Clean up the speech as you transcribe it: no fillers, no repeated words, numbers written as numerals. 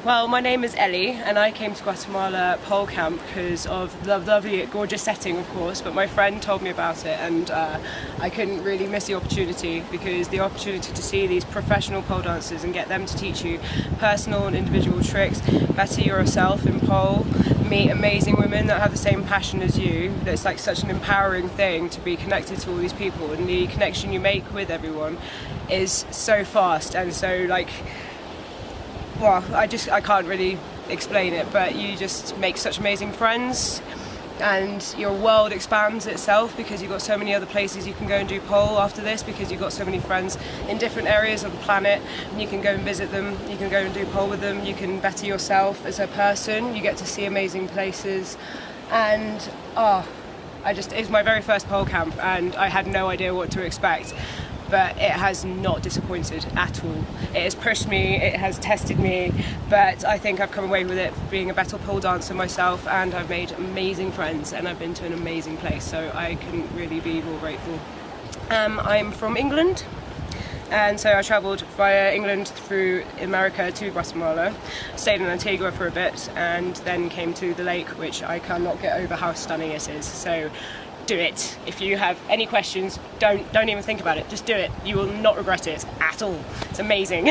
Well, my name is Ellie and I came to Guatemala pole camp because of the lovely, gorgeous setting, of course, but my friend told me about it and I couldn't really miss the opportunity, because the opportunity to see these professional pole dancers and get them to teach you personal and individual tricks, better yourself in pole, meet amazing women that have the same passion as you. That's like such an empowering thing to be connected to all these people, and the connection you make with everyone is so fast and so well, I can't really explain it, but you just make such amazing friends and your world expands itself because you've got so many other places you can go and do pole after this, because you've got so many friends in different areas of the planet and you can go and visit them, you can go and do pole with them, you can better yourself as a person, you get to see amazing places, and it's my very first pole camp and I had no idea what to expect. But it has not disappointed at all. It has pushed me, it has tested me, but I think I've come away with it being a better pole dancer myself, and I've made amazing friends and I've been to an amazing place, so I couldn't really be more grateful. I'm from England, and so I travelled via England through America to Guatemala, stayed in Antigua for a bit, and then came to the lake, which I cannot get over how stunning it is. So do it. If you have any questions, don't even think about it. Just do it. You will not regret it at all. It's amazing.